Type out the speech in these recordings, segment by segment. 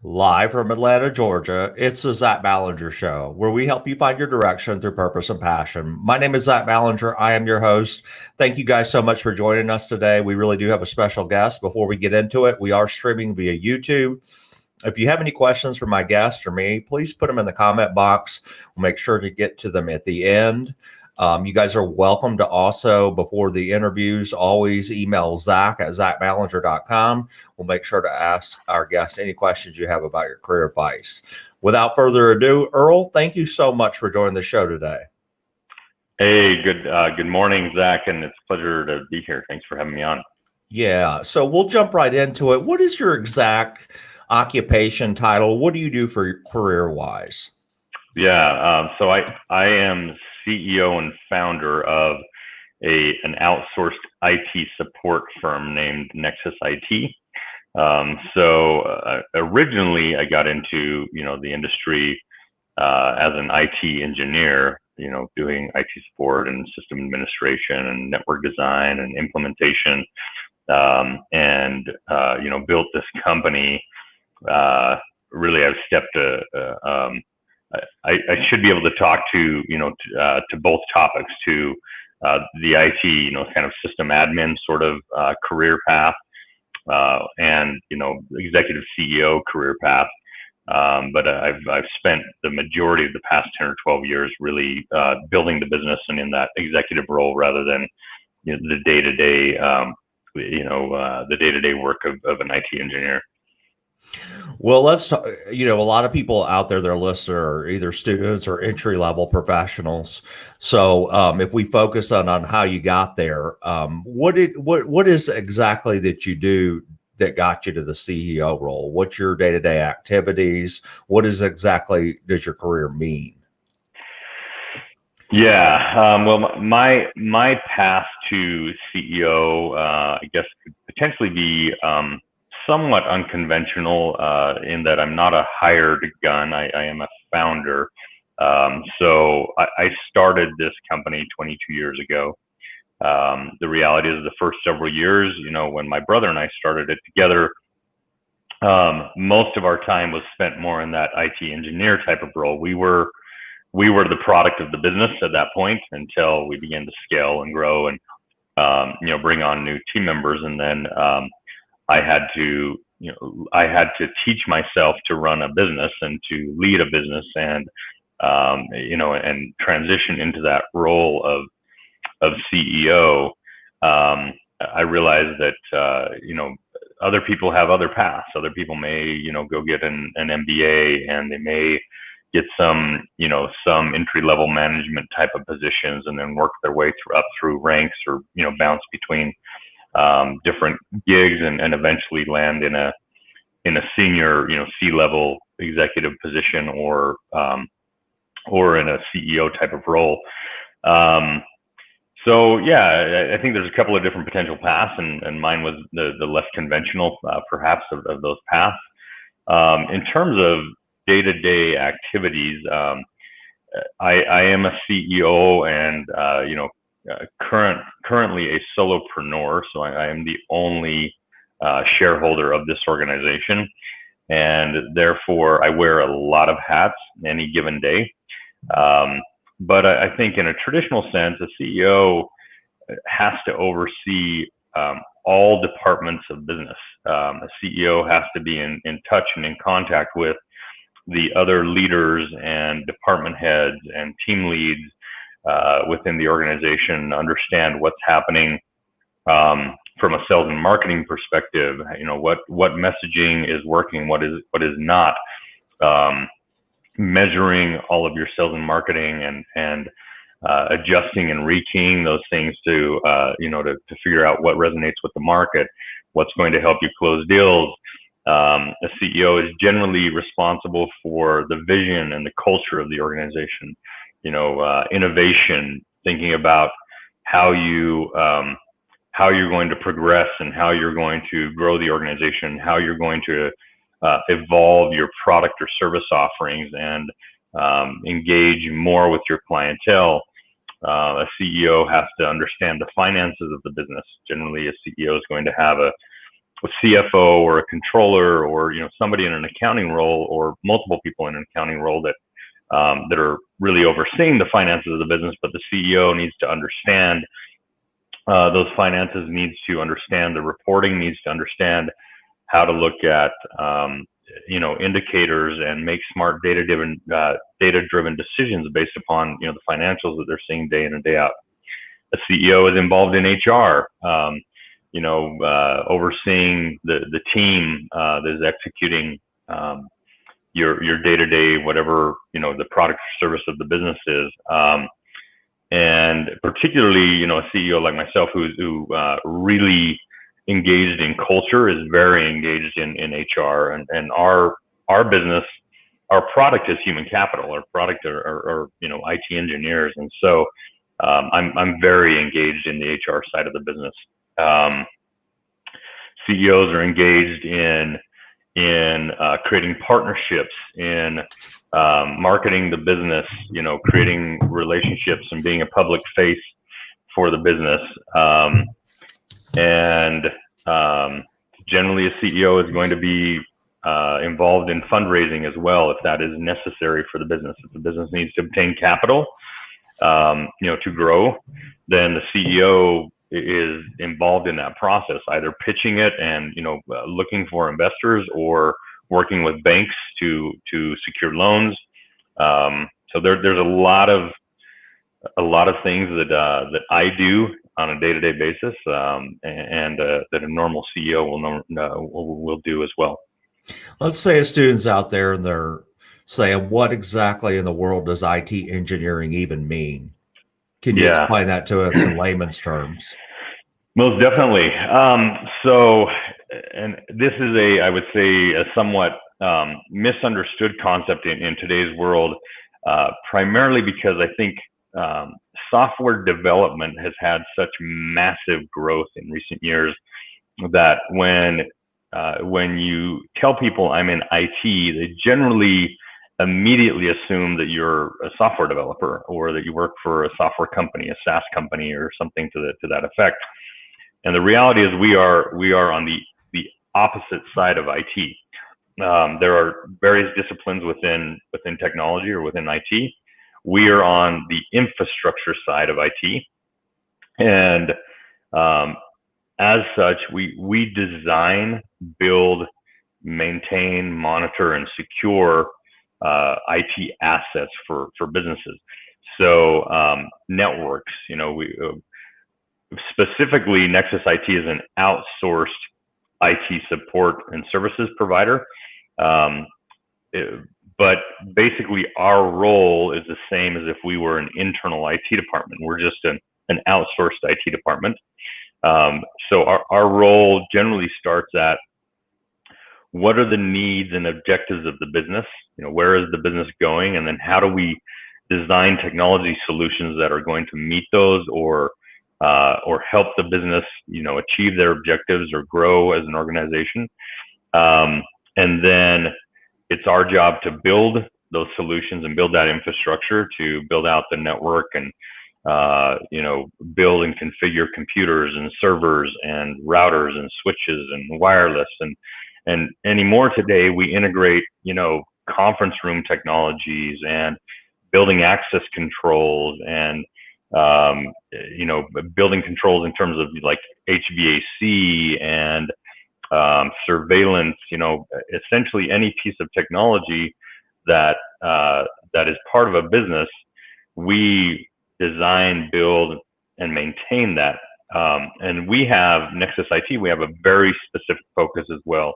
Live from Atlanta, Georgia, it's the Zach Ballinger Show, where we help you find your direction through purpose and passion. My name is Zach Ballinger. I am your host. Thank you guys so much for joining us today. We really do have a special guest. Before we get into it, we are streaming via YouTube. If you have any questions for my guest or me, please put them in the comment box. We'll make sure to get to them at the end. You guys are welcome to also, before the interviews, always email Zach at zachballinger.com. We'll make sure to ask our guest any questions you have about your career advice. Without further ado, Earl, thank you so much for joining the show today. Hey, good morning, Zach, and it's a pleasure to be here. Thanks for having me on. Yeah, so we'll jump right into it. What is your exact occupation title? What do you do for career-wise? Yeah, so I am CEO and founder of an outsourced IT support firm named Nexus IT. Originally I got into the industry as an IT engineer, doing IT support and system administration and network design and implementation, and built this company. Really, I've stepped. I should be able to talk to to both topics, to the IT, kind of system admin sort of career path, and executive CEO career path. But I've spent the majority of the past 10 or 12 years really building the business and in that executive role rather than the day-to-day the day-to-day work of an IT engineer. Well, let's talk. A lot of people out there that are listening are either students or entry level professionals. So, if we focus on how you got there, what is exactly that you do that got you to the CEO role? What's your day to day activities? What is exactly does your career mean? Yeah, well, my path to CEO, I guess, could potentially be somewhat unconventional in that I'm not a hired gun. I am a founder. So I started this company 22 years ago. The reality is the first several years, when my brother and I started it together, most of our time was spent more in that IT engineer type of role. We were the product of the business at that point until we began to scale and grow and bring on new team members. And then I had to teach myself to run a business and to lead a business and and transition into that role of CEO. I realized that other people have other paths. Other people may go get an MBA, and they may get some entry level management type of positions and then work their way up through ranks, or bounce between different gigs and eventually land in a senior C-level executive position or in a CEO type of role. So yeah, I think there's a couple of different potential paths, and mine was the less conventional perhaps of those paths. In terms of day-to-day activities, I am a CEO and currently a solopreneur, so I am the only shareholder of this organization, and therefore I wear a lot of hats any given day. But I think in a traditional sense, a CEO has to oversee all departments of business. A CEO has to be in touch and in contact with the other leaders and department heads and team leads within the organization, understand what's happening from a sales and marketing perspective. What messaging is working, what is not. Measuring all of your sales and marketing and adjusting and rekeying those things to figure out what resonates with the market, what's going to help you close deals. A CEO is generally responsible for the vision and the culture of the organization. Innovation, thinking about how you're going to progress and how you're going to grow the organization, how you're going to evolve your product or service offerings and engage more with your clientele. A CEO has to understand the finances of the business. Generally, a CEO is going to have a CFO or a controller, or somebody in an accounting role, or multiple people in an accounting role that are really overseeing the finances of the business. But the CEO needs to understand those finances, needs to understand the reporting, needs to understand how to look at indicators and make smart data-driven decisions based upon the financials that they're seeing day in and day out. A CEO is involved in HR, overseeing the team that is executing your day-to-day, whatever the product or service of the business is. And particularly, a CEO like myself who really engaged in culture, is very engaged in HR, and our business, our product is human capital. Our product are IT engineers, and so I'm very engaged in the HR side of the business. CEOs are engaged in creating partnerships, in marketing the business, creating relationships and being a public face for the business. And generally a CEO is going to be involved in fundraising as well, if that is necessary for the business. If the business needs to obtain capital, to grow, then the CEO is involved in that process, either pitching it and looking for investors, or working with banks to secure loans. So there's a lot of things that I do on a day-to-day basis, and that a normal CEO will do as well. Let's say a student's out there and they're saying, what exactly in the world does IT engineering even mean? Can you explain that to us in layman's terms? Most definitely. So, and this is I would say, a somewhat misunderstood concept in today's world, primarily because I think software development has had such massive growth in recent years that when you tell people I'm in IT, they generally immediately assume that you're a software developer, or that you work for a software company, a SaaS company, or something to that effect. And the reality is we are on the opposite side of IT. There are various disciplines within technology or within IT. We are on the infrastructure side of IT, and as such, we design, build, maintain, monitor, and secure IT assets for businesses. So networks, specifically Nexus IT is an outsourced IT support and services provider. But basically our role is the same as if we were an internal IT department. We're just an outsourced IT department. So our role generally starts at, what are the needs and objectives of the business? Where is the business going? And then how do we design technology solutions that are going to meet those, or help the business, achieve their objectives or grow as an organization? And then it's our job to build those solutions and build that infrastructure, to build out the network, and build and configure computers and servers and routers and switches and wireless, and anymore today we integrate conference room technologies and building access controls, and building controls in terms of like HVAC and surveillance. Essentially any piece of technology that is part of a business, we design, build, and maintain that. And we have Nexus IT. We have a very specific focus as well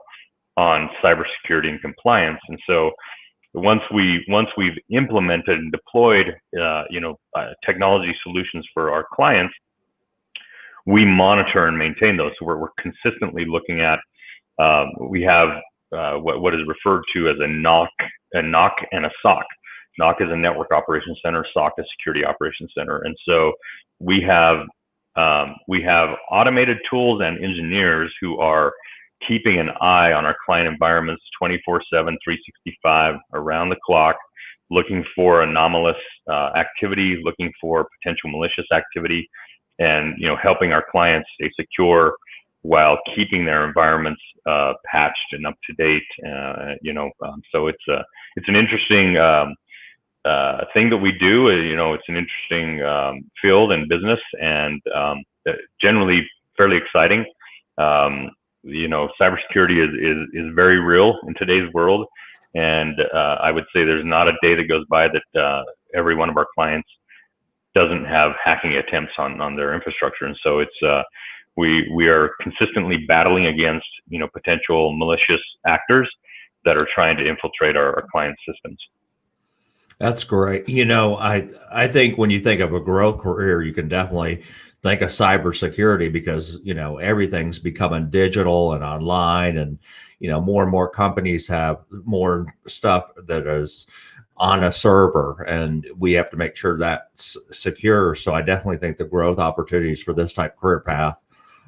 on cybersecurity and compliance. And so once we've implemented and deployed technology solutions for our clients, we monitor and maintain those. So we're consistently looking at, we have what is referred to as a NOC and a SOC. NOC is a network operations center, SOC is security operations center. And so we have automated tools and engineers who are keeping an eye on our client environments 24/7, 365, around the clock, looking for anomalous activity, looking for potential malicious activity, and helping our clients stay secure while keeping their environments patched and up to date. So it's an interesting thing that we do. It's an interesting field and business, and generally fairly exciting. Cybersecurity is very real in today's world, and I would say there's not a day that goes by that every one of our clients doesn't have hacking attempts on their infrastructure. And so it's we are consistently battling against potential malicious actors that are trying to infiltrate our clients' systems. That's great. I think when you think of a growth career, you can definitely think of cybersecurity because, everything's becoming digital and online, and, more and more companies have more stuff that is on a server, and we have to make sure that's secure. So I definitely think the growth opportunities for this type of career path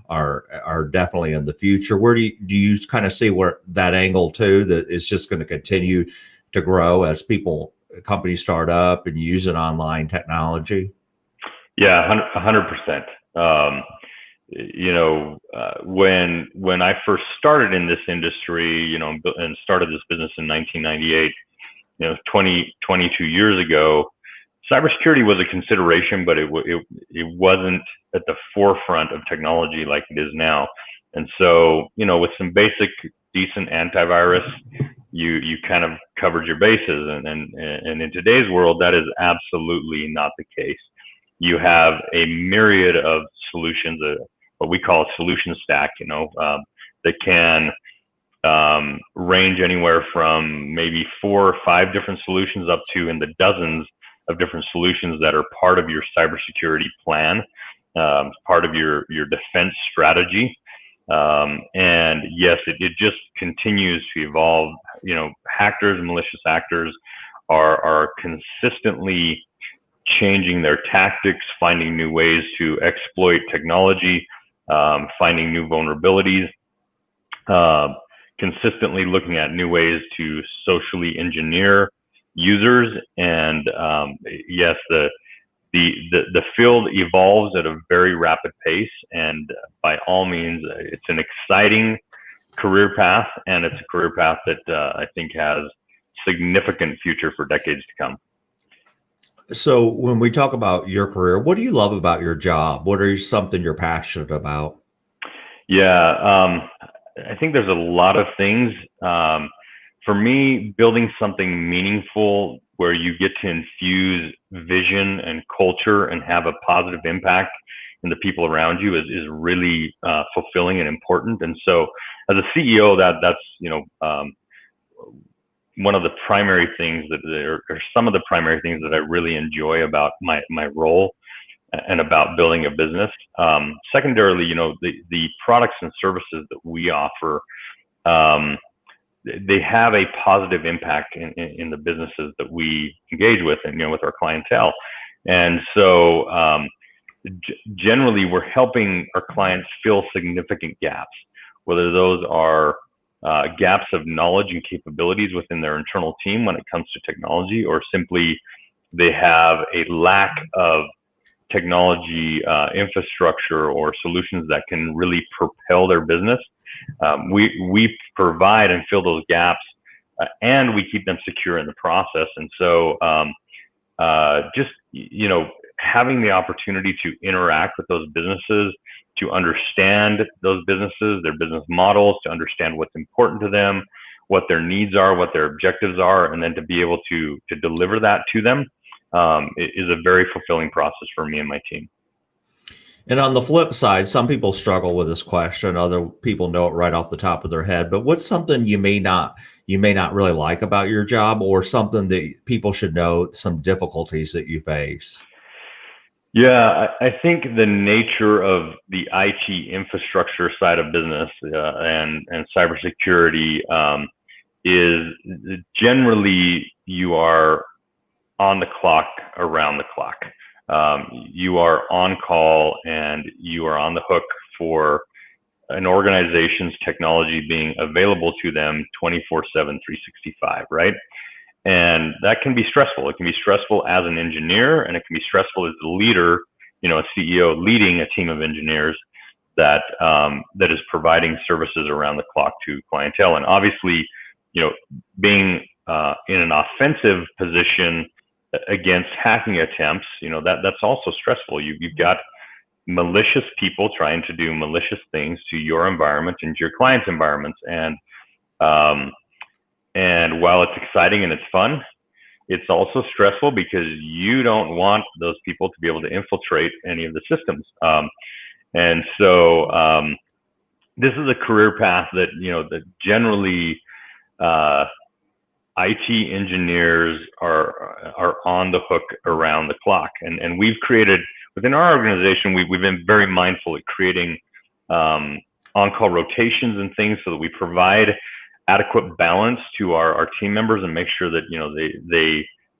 are definitely in the future. Where do you kind of see where that angle too, that is just going to continue to grow as companies start up and use an online technology? Yeah, 100%. When I first started in this industry, and started this business in 1998, 22 years ago, cybersecurity was a consideration, but it wasn't at the forefront of technology like it is now. And so, with some basic, decent antivirus, you kind of covered your bases. And in today's world, that is absolutely not the case. You have a myriad of solutions, what we call a solution stack, that can range anywhere from maybe 4 or 5 different solutions up to in the dozens of different solutions that are part of your cybersecurity plan, part of your defense strategy. And yes, it just continues to evolve. Hackers and malicious actors are consistently changing their tactics, finding new ways to exploit technology, finding new vulnerabilities, consistently looking at new ways to socially engineer users. And yes, the field evolves at a very rapid pace, and by all means, it's an exciting career path, and it's a career path that I think has significant future for decades to come. So when we talk about your career, what do you love about your job? What are something you're passionate about? Yeah, I think there's a lot of things. For me, building something meaningful where you get to infuse vision and culture and have a positive impact in the people around you is really fulfilling and important. And so as a CEO, that's one of the primary things or some of the primary things that I really enjoy about my role and about building a business. Secondarily, the products and services that we offer, they have a positive impact in the businesses that we engage with and, with our clientele. And so generally we're helping our clients fill significant gaps, whether those are gaps of knowledge and capabilities within their internal team when it comes to technology, or simply they have a lack of technology infrastructure or solutions that can really propel their business. We provide and fill those gaps, and we keep them secure in the process. And so just having the opportunity to interact with those businesses, to understand those businesses, their business models, to understand what's important to them, what their needs are, what their objectives are, and then to be able to deliver that to them is a very fulfilling process for me and my team. And on the flip side, some people struggle with this question. Other people know it right off the top of their head. But what's something you may not really like about your job, or something that people should know, some difficulties that you face? Yeah, I think the nature of the IT infrastructure side of business and cybersecurity is generally you are on the clock, around the clock. You are on call and you are on the hook for an organization's technology being available to them 24/7, 365, right? And that can be stressful. It can be stressful as an engineer, and it can be stressful as a leader, a CEO leading a team of engineers. that is providing services around the clock to clientele. And obviously, being in an offensive position against hacking attempts, that's also stressful. You've got malicious people trying to do malicious things to your environment and to your clients' environments. And while it's exciting and it's fun, it's also stressful because you don't want those people to be able to infiltrate any of the systems. And so this is a career path that, that generally IT engineers are on the hook around the clock. And we've created, within our organization, we've been very mindful at creating on-call rotations and things so that we provide adequate balance to our team members and make sure that,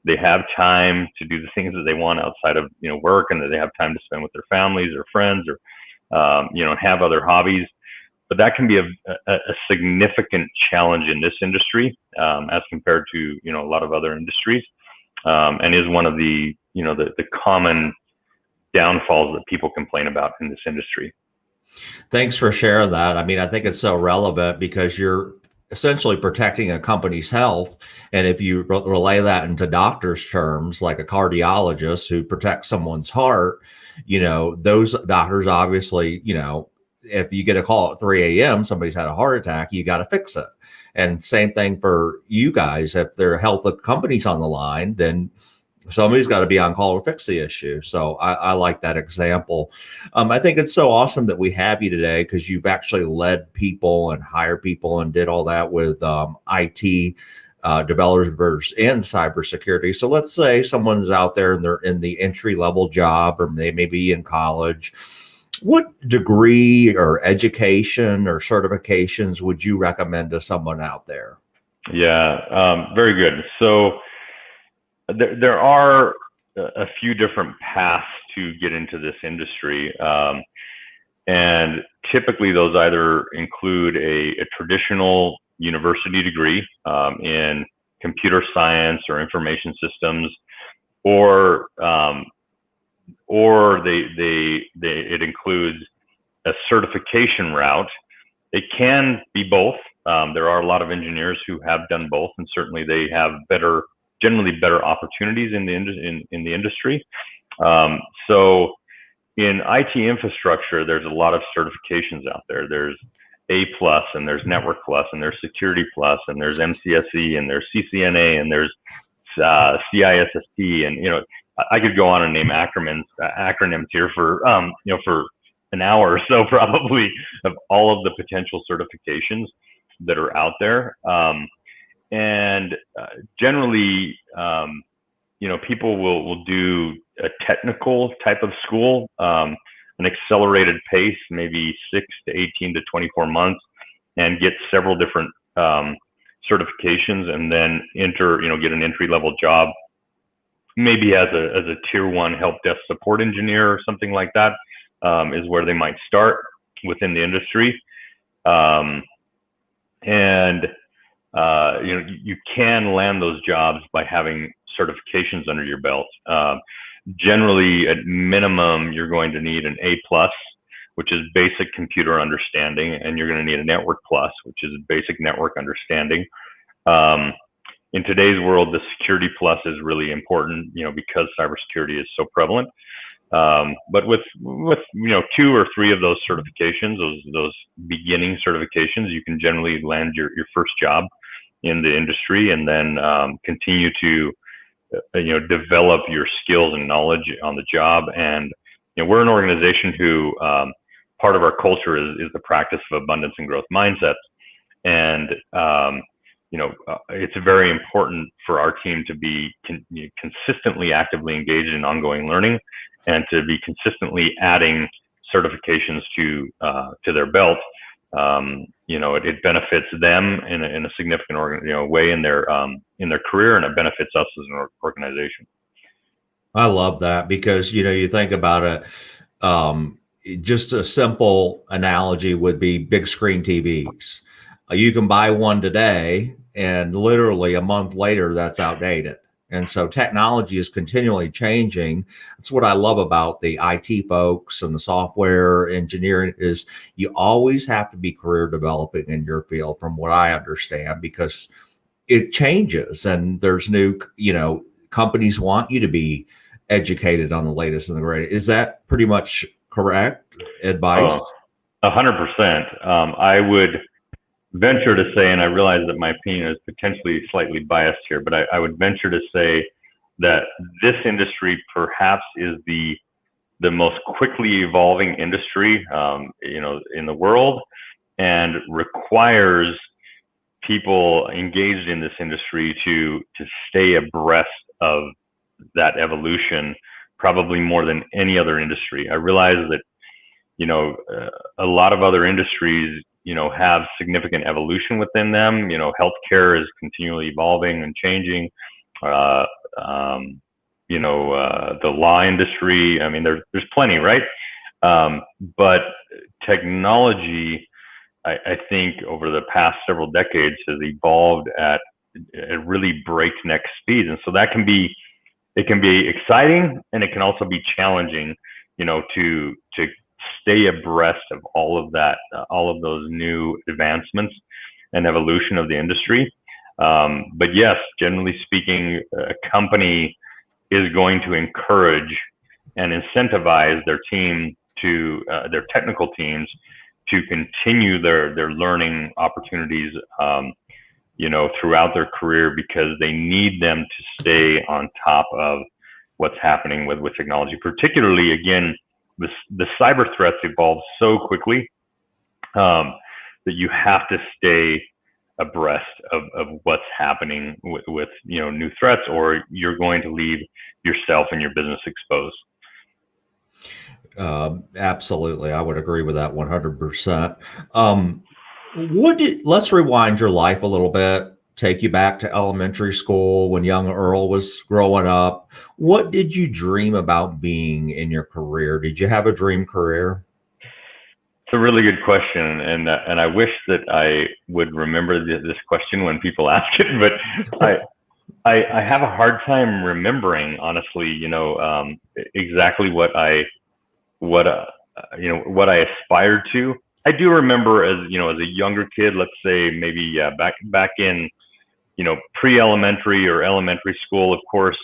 they have time to do the things that they want outside of, work, and that they have time to spend with their families or friends or, and have other hobbies. But that can be a significant challenge in this industry as compared to, a lot of other industries, and is one of the, the common downfalls that people complain about in this industry. Thanks for sharing that. I mean, I think it's so relevant because you're essentially protecting a company's health. And if you relay that into doctor's terms, like a cardiologist who protects someone's heart, those doctors obviously, if you get a call at 3 a.m., somebody's had a heart attack, you got to fix it. And same thing for you guys. If there are health of companies on the line, then somebody's got to be on call to fix the issue. So I like that example. I think it's so awesome that we have you today because you've actually led people and hired people and did all that with IT developers in cybersecurity. So let's say someone's out there and they're in the entry level job, or they may be in college. What degree or education or certifications would you recommend to someone out there? Yeah, very good. So there are a few different paths to get into this industry. And typically those either include a traditional university degree in computer science or information systems, or it includes a certification route. It can be both. There are a lot of engineers who have done both, and certainly they have generally better opportunities in the industry. So in IT infrastructure, there's a lot of certifications out there. There's A+, and there's Network+, and there's Security+, and there's MCSE, and there's CCNA, and there's CISSP, and I could go on and name acronyms here for for an hour or so probably, of all of the potential certifications that are out there. And generally, people will do a technical type of school, an accelerated pace, maybe 6 to 18 to 24 months, and get several different certifications, and then get an entry level job, maybe as a tier 1 help desk support engineer or something like that, is where they might start within the industry. You can land those jobs by having certifications under your belt. Generally, at minimum, you're going to need an A+, which is basic computer understanding, and you're going to need a Network+, which is basic network understanding. In today's world, the Security+ is really important, because cybersecurity is so prevalent. But with 2 or 3 of those certifications, those beginning certifications, you can generally land your first job in the industry, and then continue to develop your skills and knowledge on the job. And we're an organization who part of our culture is the practice of abundance and growth mindsets. And it's very important for our team to be consistently actively engaged in ongoing learning, and to be consistently adding certifications to their belt. It benefits them in a significant way in their career, and it benefits us as an organization. I love that because you think about it. Just a simple analogy would be big screen TVs. You can buy one today, and literally a month later, that's outdated. And so technology is continually changing. That's what I love about the IT folks and the software engineering is you always have to be career developing in your field, from what I understand, because it changes and there's new, companies want you to be educated on the latest and the greatest. Is that pretty much correct advice? Oh, 100%. I would venture to say, and I realize that my opinion is potentially slightly biased here, but I would venture to say that this industry perhaps is the most quickly evolving industry, in the world, and requires people engaged in this industry to stay abreast of that evolution, probably more than any other industry. I realize that a lot of other industries have significant evolution within them. Healthcare is continually evolving and changing. Uh, the law industry. I mean, there's plenty, right? But technology, I think, over the past several decades has evolved at really breakneck speed, and so it can be exciting, and it can also be challenging, to stay abreast of all of that, all of those new advancements and evolution of the industry. But yes, generally speaking, a company is going to encourage and incentivize their team to their technical teams to continue their learning opportunities, throughout their career, because they need them to stay on top of what's happening with technology. Particularly, again, the cyber threats evolve so quickly that you have to stay abreast of what's happening with new threats, or you're going to leave yourself and your business exposed. Absolutely. I would agree with that 100%. Let's rewind your life a little bit, take you back to elementary school when young Earl was growing up. What did you dream about being in your career? Did you have a dream career? It's a really good question, and I wish that I would remember this question when people ask it, but I have a hard time remembering, honestly, exactly what I aspired to. I do remember as a younger kid, let's say maybe back in pre-elementary or elementary school. Of course,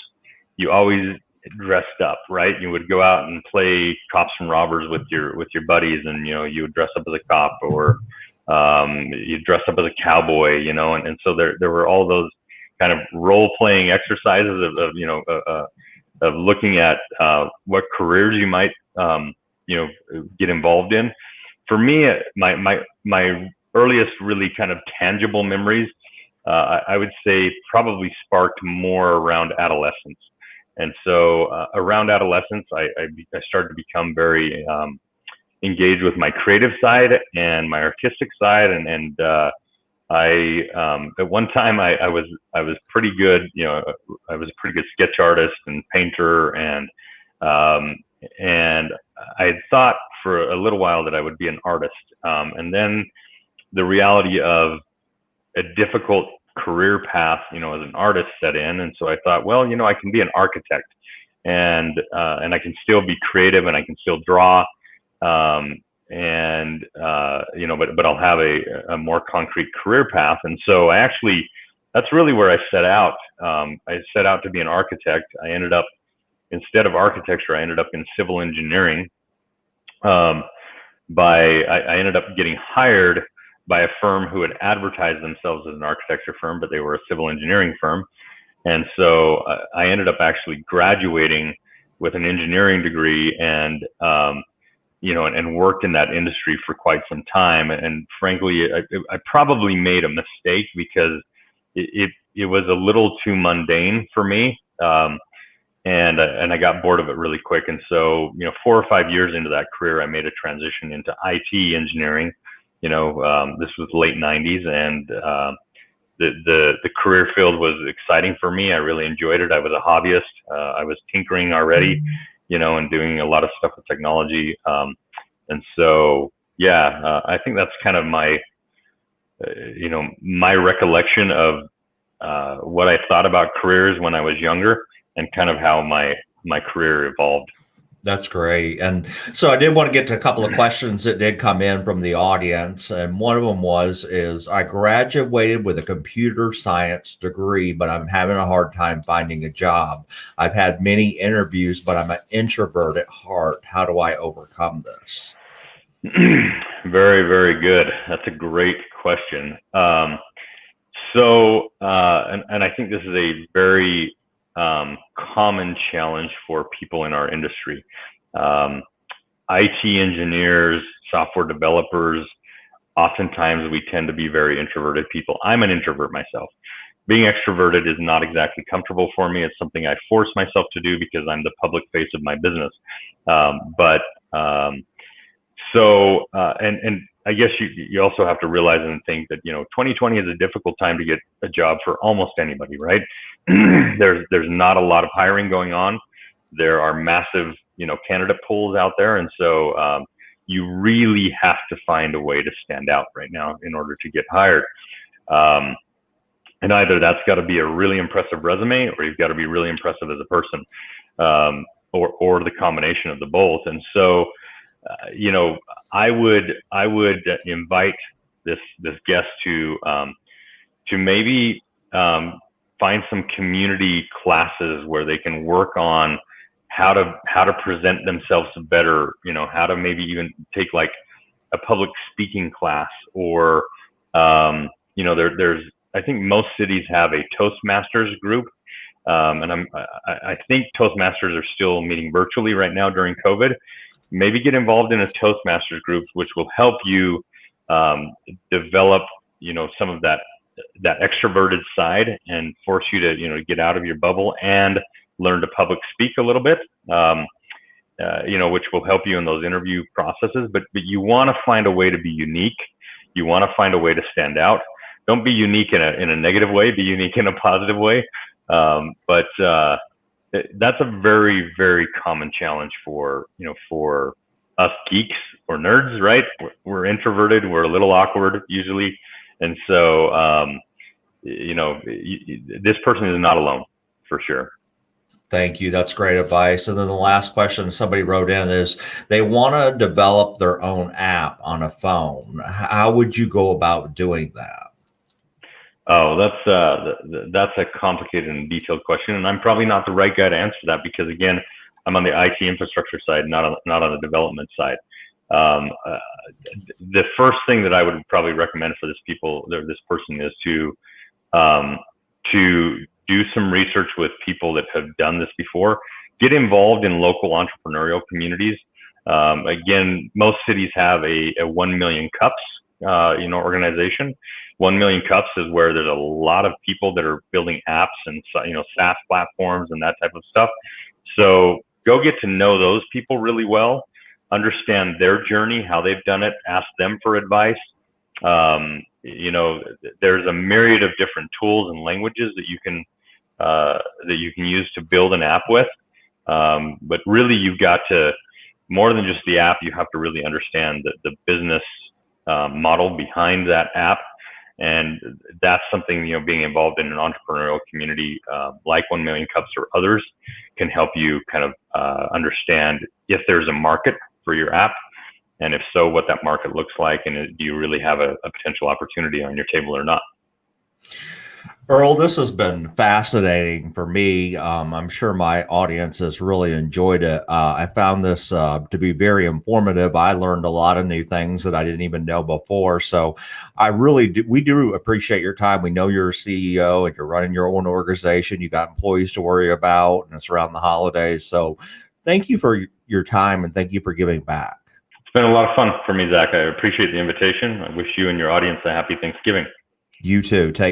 you always dressed up, right? You would go out and play cops and robbers with your buddies, and you would dress up as a cop, or you dress up as a cowboy, and so there were all those kind of role-playing exercises of looking at what careers you might get involved in. For me, my earliest really kind of tangible memories, I would say, probably sparked more around adolescence. And so around adolescence, I started to become very engaged with my creative side and my artistic side, and I at one time I was pretty good. I was a pretty good sketch artist and painter, and I had thought for a little while that I would be an artist, and then the reality of a difficult career path, as an artist set in, and so I thought, well, I can be an architect, and I can still be creative, and I can still draw, but I'll have a more concrete career path. And so that's really where I set out. I set out to be an architect. Instead of architecture, I ended up in civil engineering. I ended up getting hired by a firm who had advertised themselves as an architecture firm, but they were a civil engineering firm. And so I ended up actually graduating with an engineering degree, and worked in that industry for quite some time. And frankly, I probably made a mistake, because it was a little too mundane for me. And I got bored of it really quick. And so, 4 or 5 years into that career, I made a transition into IT engineering. This was late 90s, and the career field was exciting for me. I really enjoyed it. I was a hobbyist. I was tinkering already, and doing a lot of stuff with technology. And so, I think that's kind of my, my recollection of what I thought about careers when I was younger, and kind of how my career evolved. That's great. And so I did want to get to a couple of questions that did come in from the audience. And one of them is I graduated with a computer science degree, but I'm having a hard time finding a job. I've had many interviews, but I'm an introvert at heart. How do I overcome this? Very, very good. That's a great question. And I think this is a very common challenge for people in our industry. IT engineers, software developers, oftentimes we tend to be very introverted people. I'm an introvert myself. Being extroverted is not exactly comfortable for me. It's something I force myself to do because I'm the public face of my business. And I guess you also have to realize and think that, 2020 is a difficult time to get a job for almost anybody, right? There's not a lot of hiring going on. There are massive, candidate pools out there. And so you really have to find a way to stand out right now in order to get hired. And either that's got to be a really impressive resume, or you've got to be really impressive as a person, or the combination of the both. And so, I would invite this guest to maybe find some community classes where they can work on how to present themselves better. How to maybe even take like a public speaking class, or there's I think most cities have a Toastmasters group. And I think Toastmasters are still meeting virtually right now during COVID. Maybe get involved in a Toastmasters group, which will help you develop, some of that extroverted side, and force you to, get out of your bubble and learn to public speak a little bit, which will help you in those interview processes. But you want to find a way to be unique. You want to find a way to stand out. Don't be unique in a negative way. Be unique in a positive way. But that's a very, very common challenge for us geeks or nerds, right? We're introverted. We're a little awkward usually. And so, this person is not alone, for sure. Thank you. That's great advice. And then the last question somebody wrote in is they want to develop their own app on a phone. How would you go about doing that? Oh, that's a complicated and detailed question, and I'm probably not the right guy to answer that, because again, I'm on the IT infrastructure side, not on the development side. The first thing that I would probably recommend for this person is to do some research with people that have done this before. Get involved in local entrepreneurial communities. Again, most cities have a 1 million cups organization. 1 million cups is where there's a lot of people that are building apps and SaaS platforms and that type of stuff. So go get to know those people really well, understand their journey, how they've done it, ask them for advice. There's a myriad of different tools and languages that you can use to build an app with. But really, you've got to, more than just the app, you have to really understand the business model behind that app. And that's something, being involved in an entrepreneurial community like 1 Million Cups or others can help you kind of understand if there's a market for your app, and if so, what that market looks like, and do you really have a potential opportunity on your table or not. Earl, this has been fascinating for me. I'm sure my audience has really enjoyed it. I found this to be very informative. I learned a lot of new things that I didn't even know before. So we do appreciate your time. We know you're a CEO and you're running your own organization. You got employees to worry about, and it's around the holidays. So thank you for your time, and thank you for giving back. It's been a lot of fun for me, Zach. I appreciate the invitation. I wish you and your audience a happy Thanksgiving. You too. Take